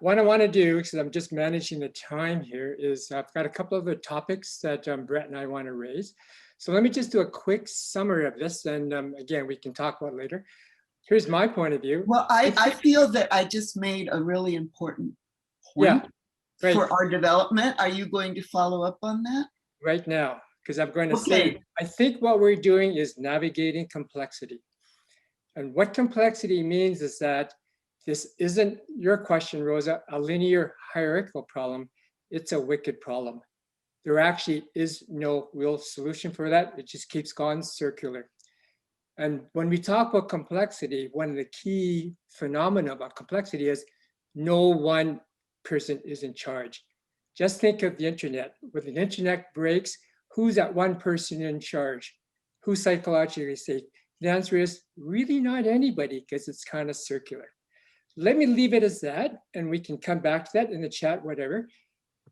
what I want to do, because I'm just managing the time here, is I've got a couple of other topics that Brett and I want to raise. So let me just do a quick summary of this, and again, we can talk about it later. Here's my point of view. Well, I feel that I just made a really important point for our development. Are you going to follow up on that? Right now, because I'm going to say, I think what we're doing is navigating complexity. And what complexity means is that this isn't, your question, Rosa, a linear hierarchical problem. It's a wicked problem. There actually is no real solution for that. It just keeps going circular. And when we talk about complexity, one of the key phenomena about complexity is no one person is in charge. Just think of the internet. When the internet breaks, who's that one person in charge? Who's psychologically safe? The answer is really not anybody, because it's kind of circular. Let me leave it as that, and we can come back to that in the chat, whatever.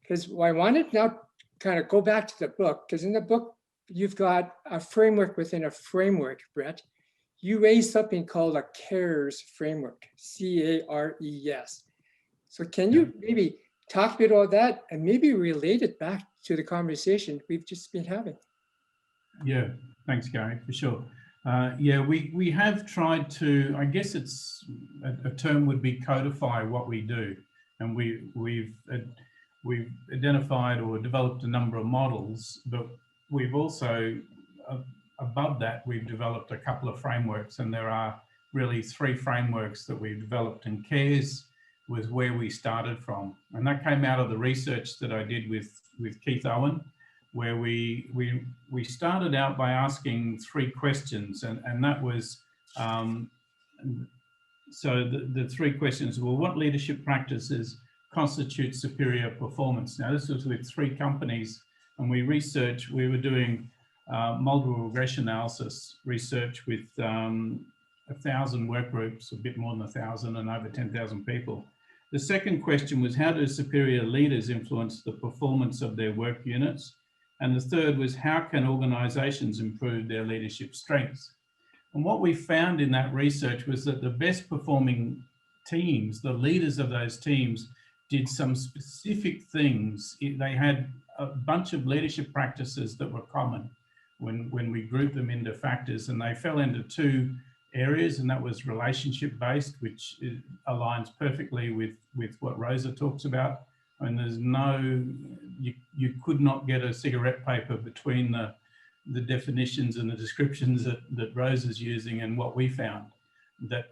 Because I wanted now kind of go back to the book, because in the book, you've got a framework within a framework, Brett. You raised something called a CARES framework, C-A-R-E-S. So can you maybe talk a bit about that and maybe relate it back to the conversation we've just been having? Yeah, thanks, Gary, for sure. Yeah, we have tried to, I guess it's a term would be codify what we do. And we've identified or developed a number of models, but we've also, above that, we've developed a couple of frameworks, and there are really 3 frameworks that we've developed, and CARES was where we started from. And that came out of the research that I did with Keith Owen, where we started out by asking 3 questions, and that was, so the 3 questions were, what leadership practices constitute superior performance? Now, this was with 3 companies, and we were doing multiple regression analysis research with 1,000 work groups, a bit more than 1,000, and over 10,000 people. The second question was, how do superior leaders influence the performance of their work units? And the third was, how can organizations improve their leadership strengths? And what we found in that research was that the best performing teams, the leaders of those teams, did some specific things. They had a bunch of leadership practices that were common when we grouped them into factors, and they fell into areas, and that was relationship based, which aligns perfectly with what Rosa talks about. I mean, there's no, you could not get a cigarette paper between the definitions and the descriptions that Rosa's using and what we found. That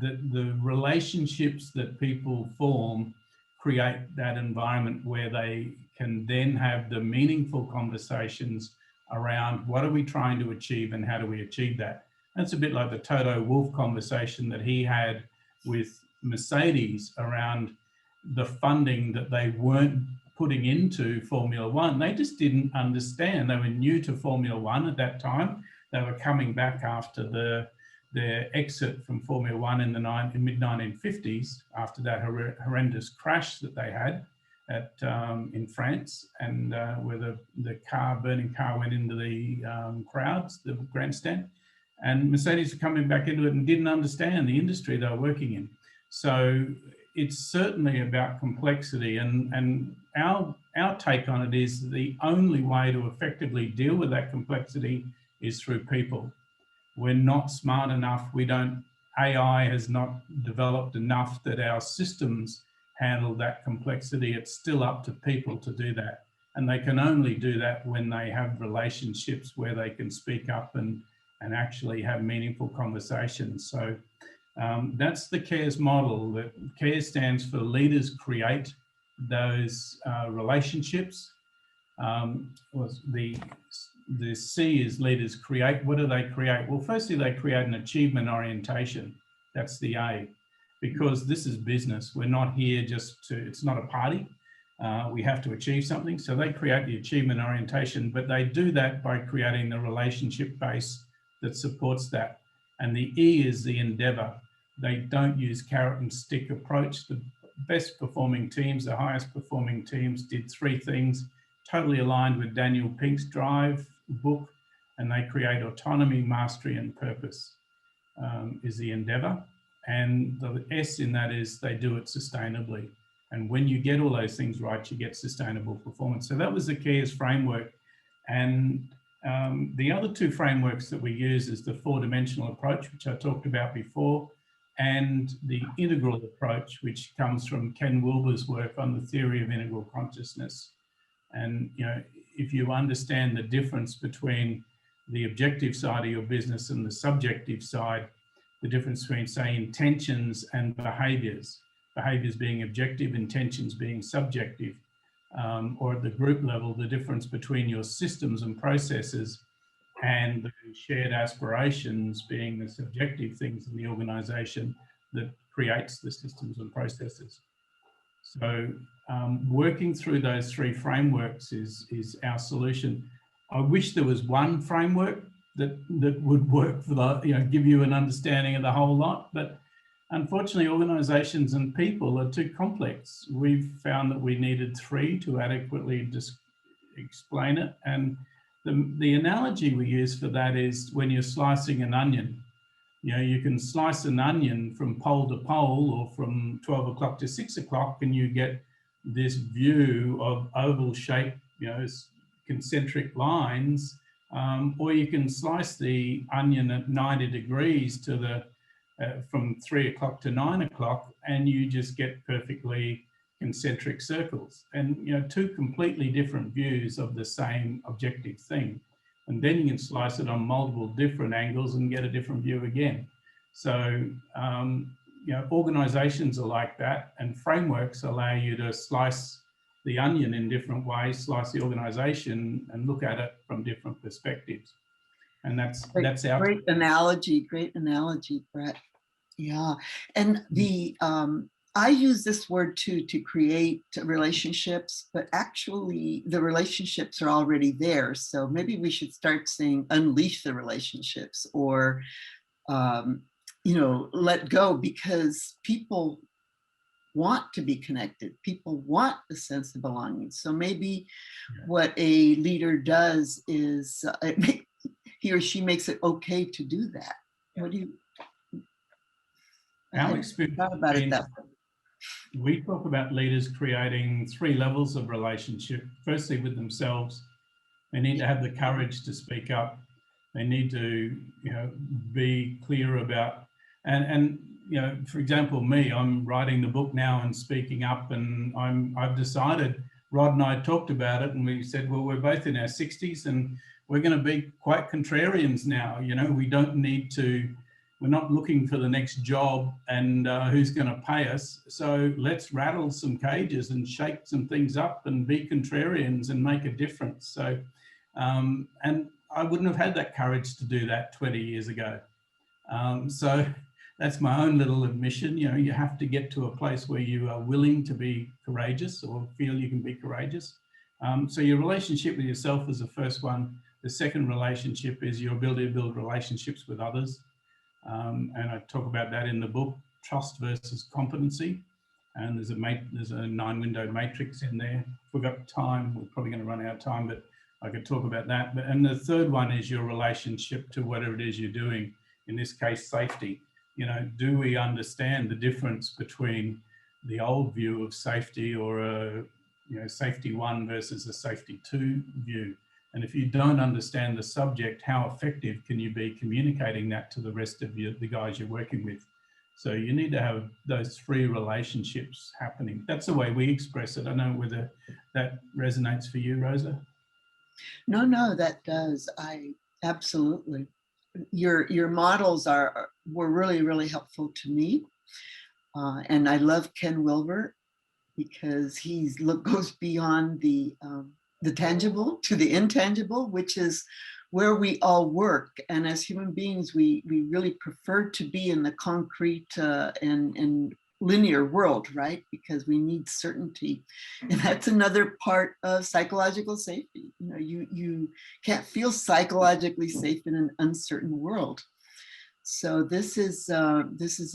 the relationships that people form create that environment where they can then have the meaningful conversations around what are we trying to achieve and how do we achieve that. That's a bit like the Toto Wolff conversation that he had with Mercedes around the funding that they weren't putting into Formula One. They just didn't understand. They were new to Formula One at that time. They were coming back after their exit from Formula One in the mid-1950s, after that horrendous crash that they had at in France, and where the burning car went into the crowds, the grandstand. And Mercedes were coming back into it and didn't understand the industry they were working in. So it's certainly about complexity, and our take on it is the only way to effectively deal with that complexity is through people. We're not smart enough. AI has not developed enough that our systems handle that complexity. It's still up to people to do that. And they can only do that when they have relationships where they can speak up and actually have meaningful conversations. So that's the CARES model. That CARES stands for leaders create those relationships. The C is leaders create. What do they create? Well, firstly, they create an achievement orientation. That's the A, because this is business. We're not here just to, it's not a party. We have to achieve something. So they create the achievement orientation, but they do that by creating the relationship base that supports that. And the E is the endeavor. They don't use carrot and stick approach. The best performing teams, the highest performing teams, did three things, totally aligned with Daniel Pink's Drive book, and they create autonomy, mastery, and purpose is the endeavor. And the S in that is they do it sustainably. And when you get all those things right, you get sustainable performance. So that was the CARES framework. And the other two frameworks that we use is the four-dimensional approach, which I talked about before, and the integral approach, which comes from Ken Wilber's work on the theory of integral consciousness. And if you understand the difference between the objective side of your business and the subjective side, the difference between, say, intentions and behaviors being objective, intentions being subjective, or at the group level, the difference between your systems and processes and the shared aspirations being the subjective things in the organization that creates the systems and processes. So working through those three frameworks is our solution. I wish there was one framework that would work for the, give you an understanding of the whole lot, but unfortunately organizations and people are too complex. We've found that we needed three to adequately just explain it. And the analogy we use for that is when you're slicing an onion. You can slice an onion from pole to pole or from 12 o'clock to 6 o'clock, and you get this view of oval shape, concentric lines, or you can slice the onion at 90 degrees to the from 3 o'clock to 9 o'clock, and you just get perfectly concentric circles, and two completely different views of the same objective thing. And then you can slice it on multiple different angles and get a different view again. So organizations are like that, and frameworks allow you to slice the onion in different ways, slice the organization and look at it from different perspectives. And that's our great analogy, Brett. Yeah, and I use this word too to create relationships, but actually the relationships are already there. So maybe we should start saying unleash the relationships, or let go, because people want to be connected. People want a sense of belonging. So maybe what a leader does is he or she makes it okay to do that. What do you? Our experience about it that way. We talk about leaders creating three levels of relationship. Firstly, with themselves, they need to have the courage to speak up. They need to, be clear about, and for example, me, I'm writing the book now and speaking up, and I've decided, Rod and I talked about it, and we said, well, we're both in our 60s and we're going to be quite contrarians now. We don't need to, we're not looking for the next job and who's going to pay us. So let's rattle some cages and shake some things up and be contrarians and make a difference. So, and I wouldn't have had that courage to do that 20 years ago. So that's my own little admission. You have to get to a place where you are willing to be courageous or feel you can be courageous. So your relationship with yourself is the first one. The second relationship is your ability to build relationships with others. And I talk about that in the book, trust versus competency. And there's a 9-window matrix in there. If we've got time, we're probably going to run out of time, but I could talk about that. And the third one is your relationship to whatever it is you're doing. In this case, safety. Do we understand the difference between the old view of safety or a safety 1 versus a safety 2 view? And if you don't understand the subject, how effective can you be communicating that to the rest of the guys you're working with? So you need to have those 3 relationships happening. That's the way we express it. I don't know whether that resonates for you, Rosa. No, that does. I absolutely. Your models were really, really helpful to me. And I love Ken Wilber because he goes beyond the tangible to the intangible, which is where we all work. And as human beings, we really prefer to be in the concrete and linear world, right? Because we need certainty. And that's another part of psychological safety. You can't feel psychologically safe in an uncertain world. So this is a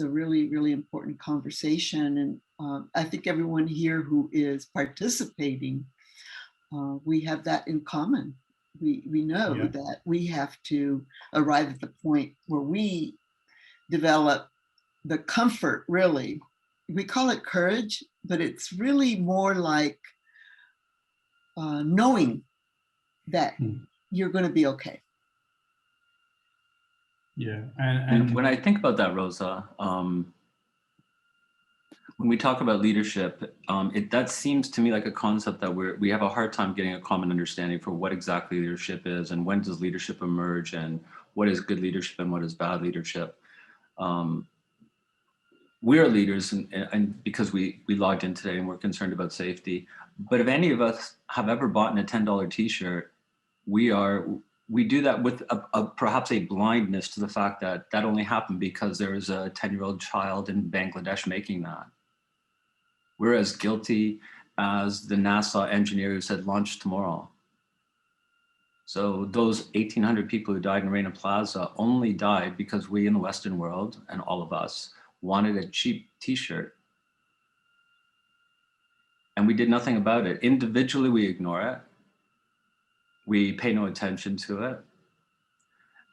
really, really important conversation. And I think everyone here who is participating, we have that in common. We know that we have to arrive at the point where we develop the comfort, really. We call it courage, but it's really more like knowing that you're going to be okay. Yeah. And when I think about that, Rosa, when we talk about leadership, that seems to me like a concept that we have a hard time getting a common understanding for what exactly leadership is and when does leadership emerge and what is good leadership and what is bad leadership. We are leaders and because we logged in today and we're concerned about safety. But if any of us have ever bought a $10 t-shirt, we do that with perhaps a blindness to the fact that only happened because there was a 10-year-old child in Bangladesh making that. We're as guilty as the NASA engineer who said launch tomorrow. So those 1,800 people who died in Rana Plaza only died because we in the Western world, and all of us, wanted a cheap t-shirt. And we did nothing about it. Individually, we ignore it. We pay no attention to it.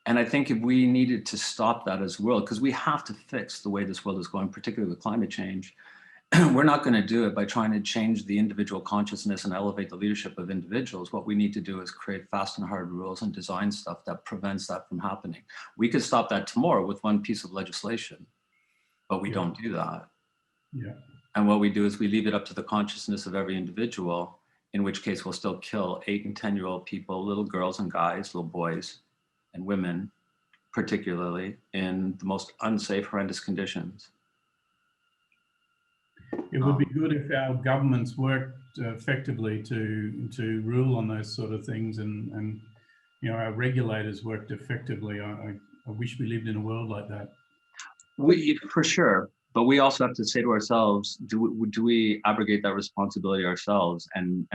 And I think if we needed to stop that as a world, because we have to fix the way this world is going, particularly with climate change, we're not going to do it by trying to change the individual consciousness and elevate the leadership of individuals. What we need to do is create fast and hard rules and design stuff that prevents that from happening. We could stop that tomorrow with one piece of legislation, but we don't do that. Yeah. And what we do is we leave it up to the consciousness of every individual, in which case we'll still kill 8 and 10-year-old people, little girls and guys, little boys and women, particularly in the most unsafe, horrendous conditions. It would be good if our governments worked effectively to rule on those sort of things, and our regulators worked effectively. I wish we lived in a world like that. For sure, but we also have to say to ourselves: do we abrogate that responsibility ourselves, and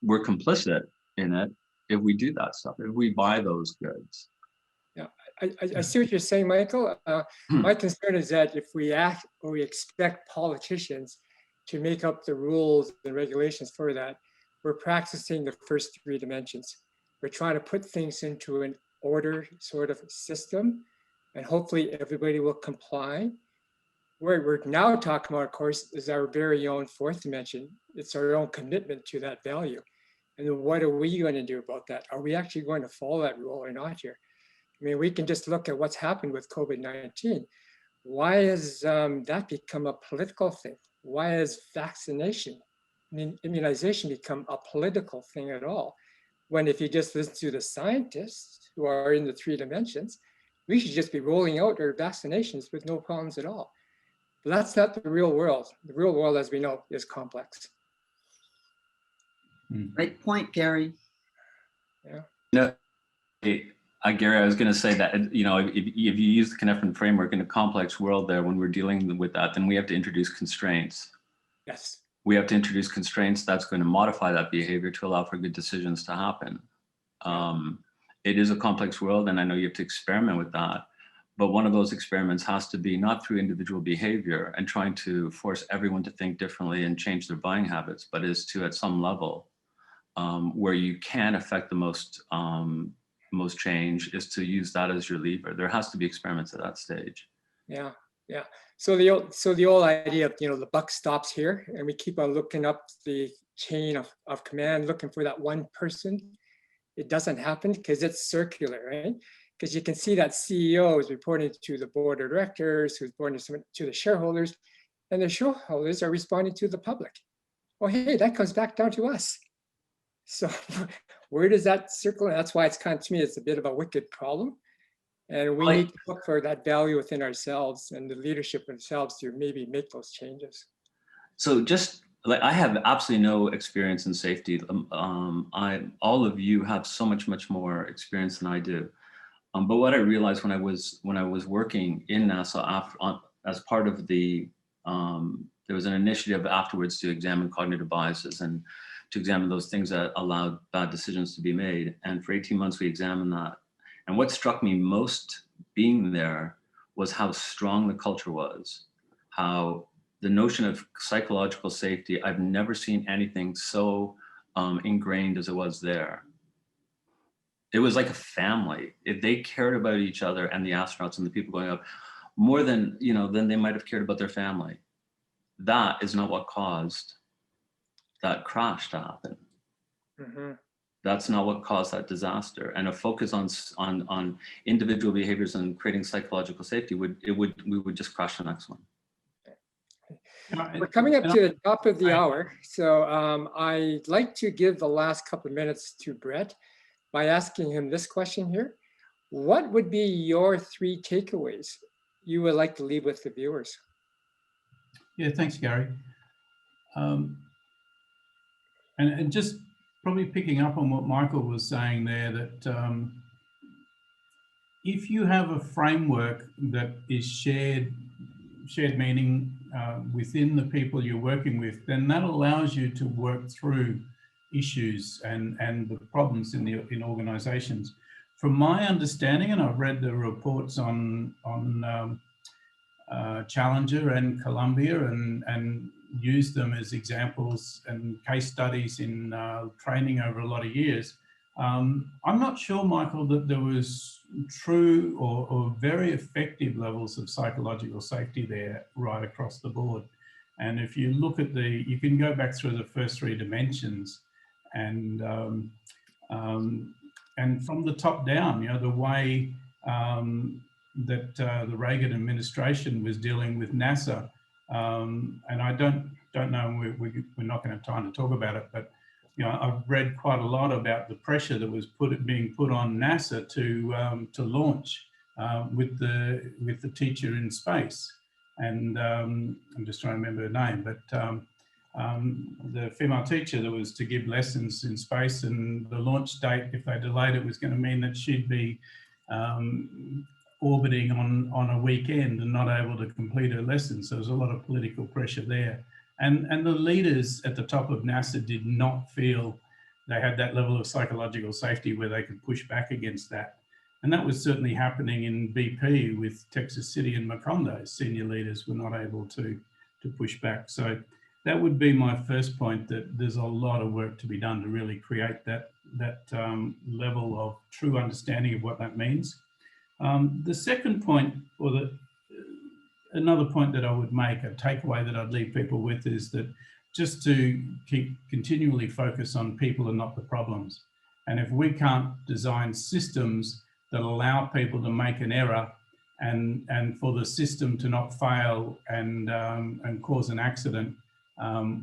we're complicit in it if we do that stuff, if we buy those goods. Yeah, I see what you're saying, Michael. My concern is that if we act or we expect politicians to make up the rules and regulations for that, we're practicing the first 3 dimensions. We're trying to put things into an order sort of system, and hopefully everybody will comply. What we're now talking about, of course, is our very own 4th dimension. It's our own commitment to that value. And then what are we going to do about that? Are we actually going to follow that rule or not here? I mean, we can just look at what's happened with COVID-19. Why has that become a political thing? Why has vaccination, immunization become a political thing at all? When if you just listen to the scientists who are in the 3 dimensions, we should just be rolling out our vaccinations with no problems at all. But that's not the real world. The real world, as we know, is complex. Great point, Gary. Yeah. No, Gary, I was going to say that, you know, if you use the Cynefin framework in a complex world there, when we're dealing with that, then we have to introduce constraints. Yes. We have to introduce constraints that's going to modify that behavior to allow for good decisions to happen. It is a complex world, and I know you have to experiment with that. But one of those experiments has to be not through individual behavior and trying to force everyone to think differently and change their buying habits, but is to, at some level, where you can affect the most change, is to use that as your lever. There has to be experiments at that stage. Yeah, yeah. So the old idea of, you know, the buck stops here, and we keep on looking up the chain of command, looking for that one person. It doesn't happen because it's circular, right? Because you can see that CEO is reporting to the board of directors, who's reporting to the shareholders, and the shareholders are responding to the public. Well, hey, that comes back down to us. So where does that circle? And that's why it's kind of, to me, it's a bit of a wicked problem. And we need to look for that value within ourselves and the leadership themselves to maybe make those changes. So just like, I have absolutely no experience in safety. All of you have so much more experience than I do. But what I realized when I was working in NASA as part of the, there was an initiative afterwards to examine cognitive biases and to examine those things that allowed bad decisions to be made. And for 18 months, we examined that. And what struck me most being there was how strong the culture was, how the notion of psychological safety, I've never seen anything so ingrained as it was there. It was like a family. If they cared about each other and the astronauts and the people going up more than, you know, than they might have cared about their family. That is not what caused that crash to happen. Mm-hmm. That's not what caused that disaster. And a focus on individual behaviors and creating psychological safety we would just crash the next one. We're coming up to the top of the hour, so I'd like to give the last couple of minutes to Brett by asking him this question here. What would be your 3 takeaways you would like to leave with the viewers? Yeah, thanks, Gary. And just probably picking up on what Michael was saying there, that if you have a framework that is shared meaning within the people you're working with, then that allows you to work through issues and the problems in organizations. From my understanding, and I've read the reports on Challenger and Columbia and used them as examples and case studies in training over a lot of years. I'm not sure, Michael, that there was true or very effective levels of psychological safety there right across the board. And if you look at you can go back through the first 3 dimensions and from the top down, you know, the way that the Reagan administration was dealing with NASA. And I don't know, we're not going to have time to talk about it, but you know, I've read quite a lot about the pressure that was being put on NASA to launch with the teacher in space. And I'm just trying to remember her name, but the female teacher that was to give lessons in space, and the launch date, if they delayed it, was going to mean that she'd be orbiting on a weekend and not able to complete her lessons. So there was a lot of political pressure there. And the leaders at the top of NASA did not feel they had that level of psychological safety where they could push back against that. And that was certainly happening in BP with Texas City and Macondo. Senior leaders were not able to push back. So that would be my first point, that there's a lot of work to be done to really create that level of true understanding of what that means. The second point, or another point that I would make, a takeaway that I'd leave people with, is that just to keep continually focus on people and not the problems. And if we can't design systems that allow people to make an error and for the system to not fail and cause an accident,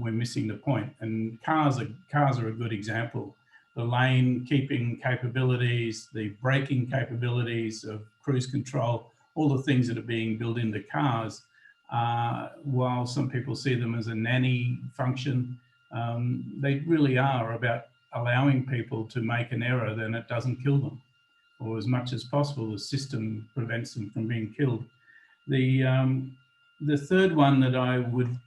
we're missing the point. And cars are a good example. The lane keeping capabilities, the braking capabilities of cruise control, all the things that are being built into cars, while some people see them as a nanny function, they really are about allowing people to make an error, then it doesn't kill them. Or as much as possible, the system prevents them from being killed. The third one that I would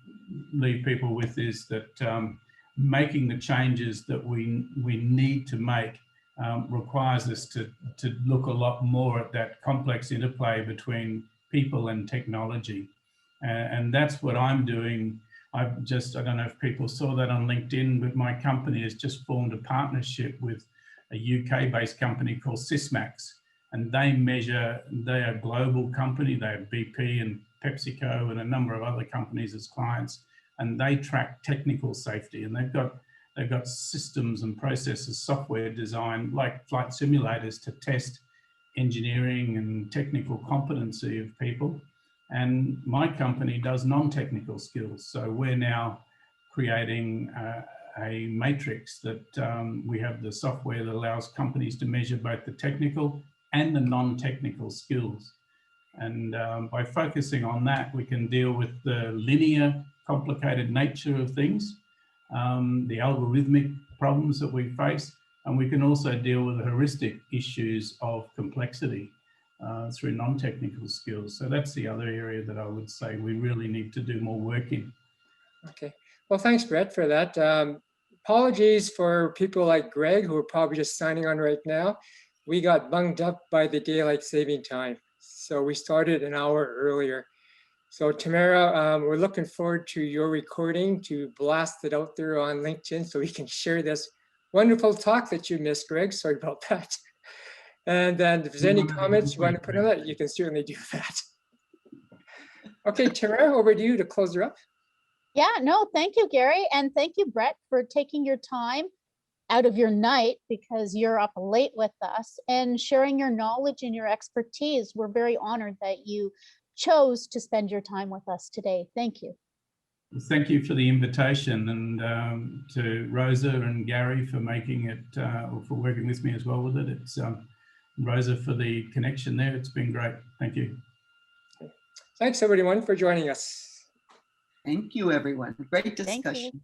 leave people with is that making the changes that we need to make requires us to look a lot more at that complex interplay between people and technology. And that's what I'm doing. I don't know if people saw that on LinkedIn, but my company has just formed a partnership with a UK-based company called Sysmax. And they're a global company. They have BP and PepsiCo and a number of other companies as clients. And they track technical safety. And they've got systems and processes, software design, like flight simulators to test engineering and technical competency of people. And my company does non-technical skills. So we're now creating a matrix that we have the software that allows companies to measure both the technical and the non-technical skills. And by focusing on that, we can deal with the linear, complicated nature of things, the algorithmic problems that we face, and we can also deal with the heuristic issues of complexity through non-technical skills. So that's the other area that I would say we really need to do more work in. Okay. Well, thanks, Brett, for that. Apologies for people like Greg, who are probably just signing on right now. We got bunged up by the daylight saving time. So we started an hour earlier. So Tamara, we're looking forward to your recording to blast it out there on LinkedIn so we can share this wonderful talk that you missed, Greg. Sorry about that. And then if there's any comments you want to put on that, you can certainly do that. Okay, Tamara, over to you to close her up. Yeah, no, thank you, Gary. And thank you, Brett, for taking your time out of your night, because you're up late with us, and sharing your knowledge and your expertise. We're very honored that you chose to spend your time with us today. Thank you. Thank you for the invitation, and to Rosa and Gary for making it, or for working with me as well with it. It's Rosa for the connection there. It's been great. Thank you. Thanks everyone for joining us. Thank you, everyone. Great discussion. Thank you.